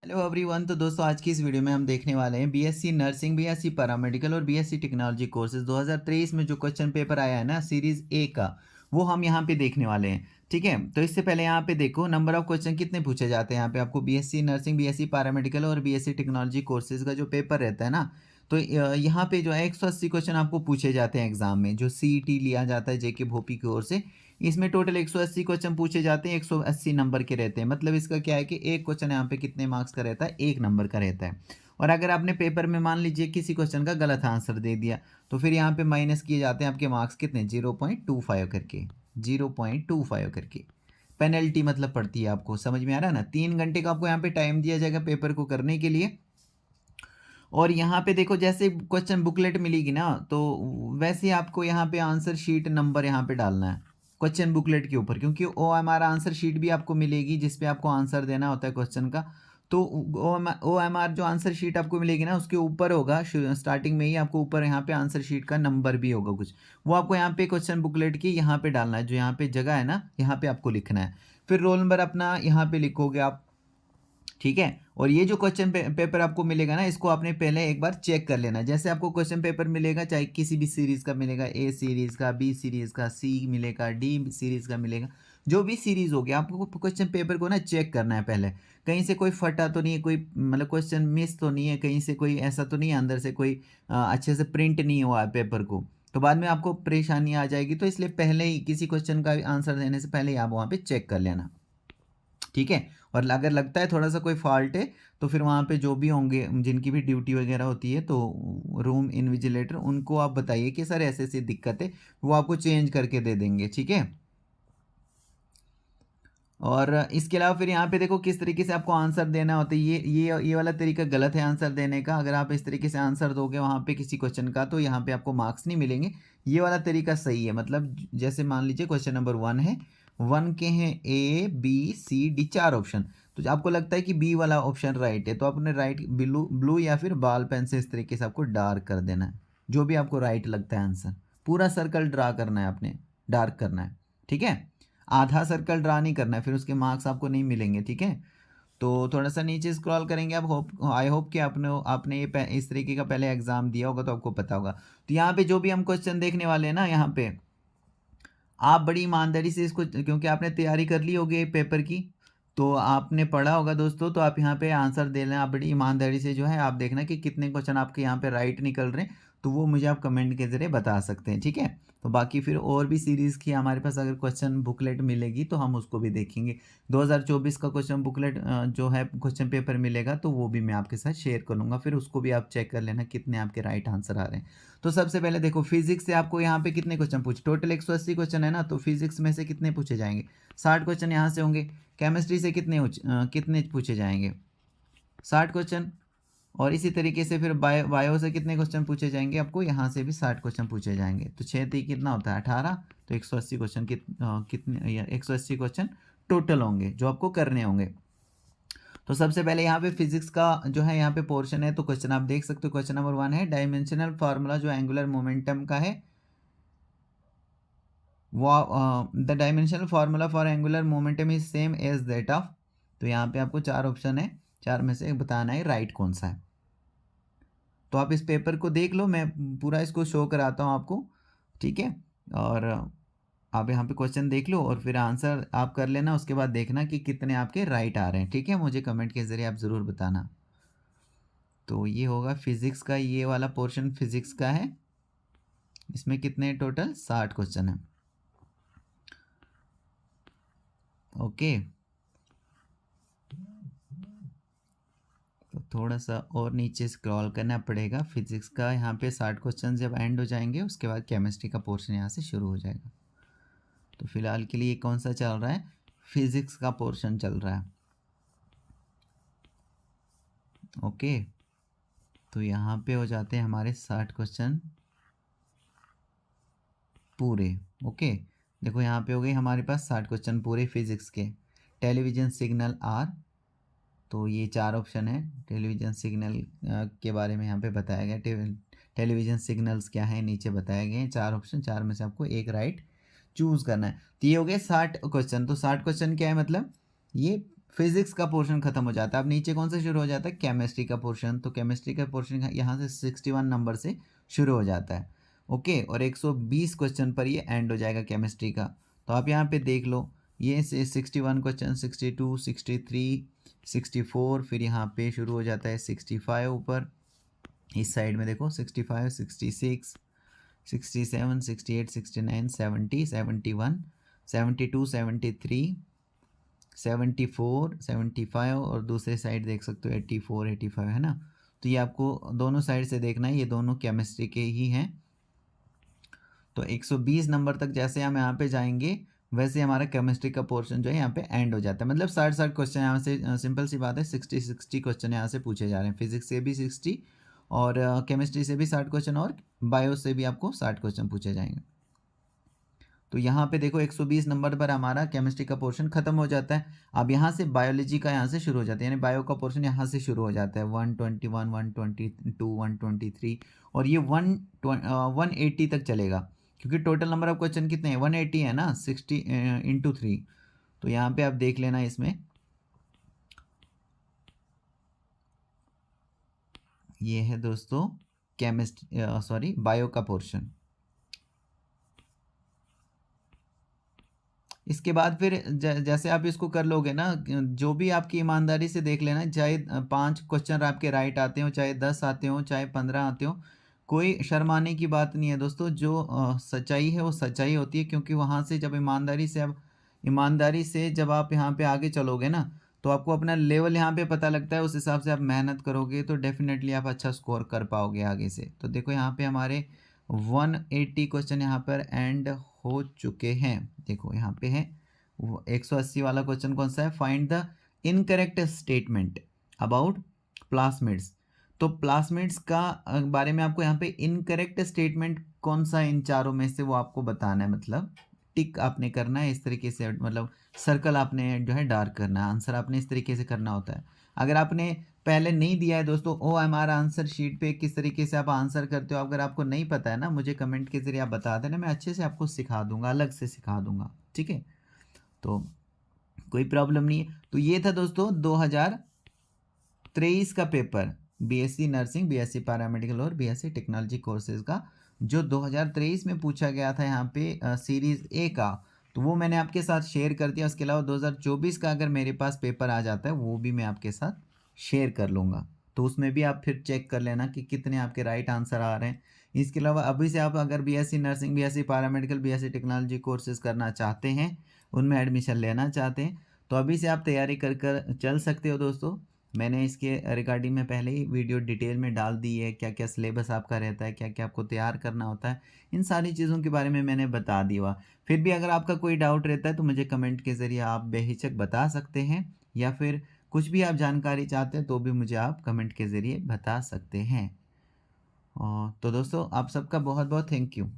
Hello everyone. तो दोस्तों आज की इस वीडियो में हम देखने वाले हैं बीएससी नर्सिंग, बीएससी पैरामेडिकल और बीएससी टेक्नोलॉजी कोर्सेज 2023 में जो क्वेश्चन पेपर आया है ना सीरीज ए का, वो हम यहाँ पे देखने वाले हैं। ठीक है, तो इससे पहले यहाँ पे देखो नंबर ऑफ क्वेश्चन कितने पूछे जाते हैं। यहाँ पे आपको बीएससी नर्सिंग, बीएससी पैरामेडिकल और बीएससी टेक्नोलॉजी कोर्सेज का जो पेपर रहता है ना, तो यहाँ पे जो है 180 क्वेश्चन आपको पूछे जाते हैं एग्जाम में, जो सीईटी लिया जाता है जेके भोपी की ओर से। इसमें टोटल 180 क्वेश्चन पूछे जाते हैं, 180 नंबर के रहते हैं। मतलब इसका क्या है कि एक क्वेश्चन यहाँ पे कितने मार्क्स का रहता है, 1 नंबर का रहता है। और अगर आपने पेपर में मान लीजिए किसी क्वेश्चन का गलत आंसर दे दिया, तो फिर यहाँ पे माइनस किए जाते हैं आपके मार्क्स कितने, 0.25 करके, 0.25 करके पेनल्टी मतलब पड़ती है आपको। समझ में आ रहा है ना। 3 घंटे का आपको यहाँ पे टाइम दिया जाएगा पेपर को करने के लिए। और यहाँ पे देखो जैसे क्वेश्चन बुकलेट मिलेगी ना, तो वैसे आपको यहाँ पे आंसर शीट नंबर यहाँ पे डालना है क्वेश्चन बुकलेट के ऊपर, क्योंकि O M R answer sheet भी आपको मिलेगी जिसपे आपको आंसर देना होता है क्वेश्चन का। तो ओ एम आर जो आंसर शीट आपको मिलेगी ना, उसके ऊपर होगा स्टार्टिंग में ही आपको ऊपर यहाँ पे आंसर शीट का नंबर भी होगा कुछ, वो आपको यहाँ पे क्वेश्चन बुकलेट की यहाँ पे डालना है। जो यहाँ पे जगह है ना, यहाँ पे आपको लिखना है। फिर रोल नंबर अपना यहाँ पे लिखोगे आप। ठीक है, और ये जो क्वेश्चन पेपर आपको मिलेगा ना, इसको आपने पहले एक बार चेक कर लेना। जैसे आपको क्वेश्चन पेपर मिलेगा, चाहे किसी भी सीरीज़ का मिलेगा, ए सीरीज़ का, बी सीरीज़ का, सी मिलेगा, डी सीरीज़ का मिलेगा, जो भी सीरीज़ होगी आपको क्वेश्चन पेपर को ना चेक करना है पहले। कहीं से कोई फटा तो नहीं है, कोई मतलब क्वेश्चन मिस तो नहीं है, कहीं से कोई ऐसा तो नहीं है अंदर से कोई अच्छे से प्रिंट नहीं हुआ है पेपर को, तो बाद में आपको परेशानी आ जाएगी। तो इसलिए पहले ही किसी क्वेश्चन का आंसर देने से पहले ही आप वहाँ पे चेक कर लेना। ठीक है, और अगर लगता है थोड़ा सा कोई फॉल्ट है, तो फिर वहाँ पे जो भी होंगे जिनकी भी ड्यूटी वगैरह होती है, तो रूम इन्विजिलेटर, उनको आप बताइए कि सर ऐसे ऐसी दिक्कत है, वो आपको चेंज करके दे देंगे। ठीक है, और इसके अलावा फिर यहाँ पे देखो किस तरीके से आपको आंसर देना होता है। ये वाला तरीका गलत है आंसर देने का। अगर आप इस तरीके से आंसर दोगे वहाँ पे किसी क्वेश्चन का, तो यहाँ पे आपको मार्क्स नहीं मिलेंगे। ये वाला तरीका सही है। मतलब जैसे मान लीजिए क्वेश्चन नंबर 1 है, 1 के हैं A B C D 4 option, तो आपको लगता है कि बी वाला ऑप्शन राइट है, तो आपने राइट ब्लू ब्लू या फिर बॉल पेन से इस तरीके से आपको डार्क कर देना है, जो भी आपको राइट लगता है आंसर। पूरा सर्कल ड्रा करना है आपने, डार्क करना है। ठीक है, आधा सर्कल ड्रा नहीं करना है, फिर उसके मार्क्स आपको नहीं मिलेंगे। ठीक है, तो थोड़ा सा नीचे स्क्रॉल करेंगे आप। आई होप कि आपने आपने ये इस तरीके का पहले एग्जाम दिया होगा, तो आपको पता होगा। तो यहाँ पे जो भी हम क्वेश्चन देखने वाले हैं ना, यहाँ पे आप बड़ी ईमानदारी से इसको, क्योंकि आपने तैयारी कर ली होगी पेपर की, तो आपने पढ़ा होगा दोस्तों, तो आप यहाँ पे आंसर दे लें। आप बड़ी ईमानदारी से जो है आप देखना कि कितने क्वेश्चन आपके यहाँ पे राइट निकल रहे हैं, तो वो मुझे आप कमेंट के ज़रिए बता सकते हैं। ठीक है, तो बाकी फिर और भी सीरीज़ की हमारे पास अगर क्वेश्चन बुकलेट मिलेगी तो हम उसको भी देखेंगे। 2024 का क्वेश्चन बुकलेट जो है क्वेश्चन पेपर मिलेगा, तो वो भी मैं आपके साथ शेयर करूँगा। फिर उसको भी आप चेक कर लेना कितने आपके राइट आंसर आ रहे हैं। तो सबसे पहले देखो फिजिक्स से आपको यहाँ पे कितने क्वेश्चन पूछे, टोटल 180 क्वेश्चन है ना, तो फिजिक्स में से कितने पूछे जाएंगे, 60 क्वेश्चन यहाँ से होंगे। केमिस्ट्री से कितने पूछे जाएंगे, 60 क्वेश्चन। और इसी तरीके से फिर बायो से कितने क्वेश्चन पूछे जाएंगे, आपको यहाँ से भी 60 क्वेश्चन पूछे जाएंगे। तो 6 कितना होता है, 18। तो 180 क्वेश्चन कितने 180 क्वेश्चन टोटल होंगे जो आपको करने होंगे। तो सबसे पहले यहाँ पे फिजिक्स का जो है यहाँ पे पोर्शन है, तो क्वेश्चन आप देख सकते हो। क्वेश्चन नंबर 1 है, डायमेंशनल फार्मूला जो एंगुलर मोमेंटम का है, वो the dimensional formula for angular momentum is same as that of. तो यहाँ पे आपको 4 ऑप्शन है, 4 में से बताना है राइट कौन सा है। तो आप इस पेपर को देख लो, मैं पूरा इसको शो कराता हूँ आपको। ठीक है, और आप यहाँ पे क्वेश्चन देख लो और फिर आंसर आप कर लेना। उसके बाद देखना कि कितने आपके राइट आ रहे हैं। ठीक है, मुझे कमेंट के ज़रिए आप ज़रूर बताना। तो ये होगा फिज़िक्स का, ये वाला पोर्शन फिज़िक्स का है। इसमें कितने टोटल 60 क्वेश्चन है। ओके, तो थोड़ा सा और नीचे स्क्रॉल करना पड़ेगा। फिजिक्स का यहाँ पे 60 क्वेश्चन जब एंड हो जाएंगे, उसके बाद केमिस्ट्री का पोर्शन यहाँ से शुरू हो जाएगा। तो फिलहाल के लिए कौन सा चल रहा है, फिजिक्स का पोर्शन चल रहा है। ओके, तो यहाँ पे हो जाते हैं हमारे 60 क्वेश्चन पूरे। ओके, देखो यहाँ पे हो गए हमारे पास 60 क्वेश्चन पूरे फिजिक्स के। टेलीविज़न सिग्नल आर, तो ये 4 ऑप्शन है। टेलीविज़न सिग्नल के बारे में यहाँ पे बताया गया। टेलीविज़न सिग्नल्स क्या है नीचे बताए गए हैं। 4 ऑप्शन, 4 में से आपको एक राइट चूज़ करना है। तो ये हो गए 60 क्वेश्चन। तो 60 क्वेश्चन क्या है, मतलब ये फिजिक्स का पोर्शन खत्म हो जाता है। अब नीचे कौन सा शुरू हो जाता है, केमिस्ट्री का पोर्शन। तो केमिस्ट्री का पोर्शन यहाँ से 61 नंबर से शुरू हो जाता है। ओके, और 120 क्वेश्चन पर ये एंड हो जाएगा केमिस्ट्री का। तो आप यहाँ पे देख लो, ये से 61 क्वेश्चन, 62, 63, 64, फिर यहाँ पे शुरू हो जाता है 65 ऊपर इस साइड में देखो, 65, 66, 67, 68, 69, 70, 71, 72, 73, 74, 75 और दूसरे साइड देख सकते हो 84, 85 है ना। तो ये आपको दोनों साइड से देखना है, ये दोनों केमिस्ट्री के ही हैं। तो 120 नंबर तक जैसे हम यहाँ पे जाएंगे वैसे हमारा केमिस्ट्री का पोर्शन जो है यहाँ पे एंड हो जाता है। मतलब 60 क्वेश्चन यहाँ से, सिंपल सी बात है, 60 क्वेश्चन यहाँ से पूछे जा रहे हैं। फिजिक्स से भी 60 और केमिस्ट्री से भी 60 क्वेश्चन और बायो से भी आपको 60 क्वेश्चन पूछे जाएंगे। तो यहाँ पे देखो 120 नंबर पर हमारा केमिस्ट्री का पोर्शन खत्म हो जाता है। अब यहाँ से बायोलॉजी का यहाँ से शुरू हो जाता है, यानी बायो का पोर्शन यहाँ से शुरू हो जाता है। 121, 122, 123 और ये 180 तक चलेगा, क्योंकि टोटल नंबर ऑफ क्वेश्चन कितने हैं, 180 है ना, 60 इंटू 3। तो यहाँ पे आप देख लेना, इसमें ये है दोस्तों बायो का पोर्शन। इसके बाद फिर जैसे आप इसको कर लोगे ना, जो भी आपकी ईमानदारी से देख लेना, चाहे 5 क्वेश्चन आपके राइट आते हो, चाहे 10 आते हो, चाहे 15 आते हो, कोई शर्माने की बात नहीं है दोस्तों। जो सच्चाई है वो सच्चाई होती है, क्योंकि वहाँ से जब ईमानदारी से जब आप यहाँ पे आगे चलोगे ना, तो आपको अपना लेवल यहाँ पे पता लगता है। उस हिसाब से आप मेहनत करोगे तो डेफिनेटली आप अच्छा स्कोर कर पाओगे आगे से। तो देखो यहाँ पे हमारे 180 क्वेश्चन यहाँ पर एंड हो चुके हैं। देखो यहाँ पे है 180 वाला क्वेश्चन कौन सा है, find the incorrect statement about plasmids. तो प्लास्मिड्स का बारे में आपको यहाँ पे इनकरेक्ट स्टेटमेंट कौन सा इन चारों में से वो आपको बताना है। मतलब टिक आपने करना है इस तरीके से, मतलब सर्कल आपने जो है डार्क करना है, आंसर आपने इस तरीके से करना होता है। अगर आपने पहले नहीं दिया है दोस्तों OMR आंसर शीट पे किस तरीके से आप आंसर करते हो, अगर आपको नहीं पता है ना, मुझे कमेंट के जरिए आप बता देना, मैं अच्छे से आपको सिखा दूंगा, अलग से सिखा दूंगा, ठीक है। तो कोई प्रॉब्लम नहीं है। तो ये था दोस्तों 2023 का paper, BSc nursing, BSc paramedical और BSc टेक्नोलॉजी कोर्सेज का, जो 2023 में पूछा गया था यहाँ पे सीरीज़ A का। तो वो मैंने आपके साथ शेयर कर दिया। उसके अलावा 2024 का अगर मेरे पास पेपर आ जाता है वो भी मैं आपके साथ शेयर कर लूँगा। तो उसमें भी आप फिर चेक कर लेना कि कितने आपके राइट आंसर आ रहे हैं। इसके अलावा अभी से आप अगर BSc nursing, BSc paramedical, BSc technology courses करना चाहते हैं, उनमें एडमिशन लेना चाहते हैं, तो अभी से आप तैयारी कर कर चल सकते हो दोस्तों। मैंने इसके रिगार्डिंग में पहले ही वीडियो डिटेल में डाल दी है, क्या क्या सिलेबस आपका रहता है, क्या क्या आपको तैयार करना होता है, इन सारी चीज़ों के बारे में मैंने बता दिया। फिर भी अगर आपका कोई डाउट रहता है तो मुझे कमेंट के ज़रिए आप बेहिचक बता सकते हैं, या फिर कुछ भी आप जानकारी चाहते हैं तो भी मुझे आप कमेंट के ज़रिए बता सकते हैं। तो दोस्तों आप सबका बहुत बहुत थैंक यू।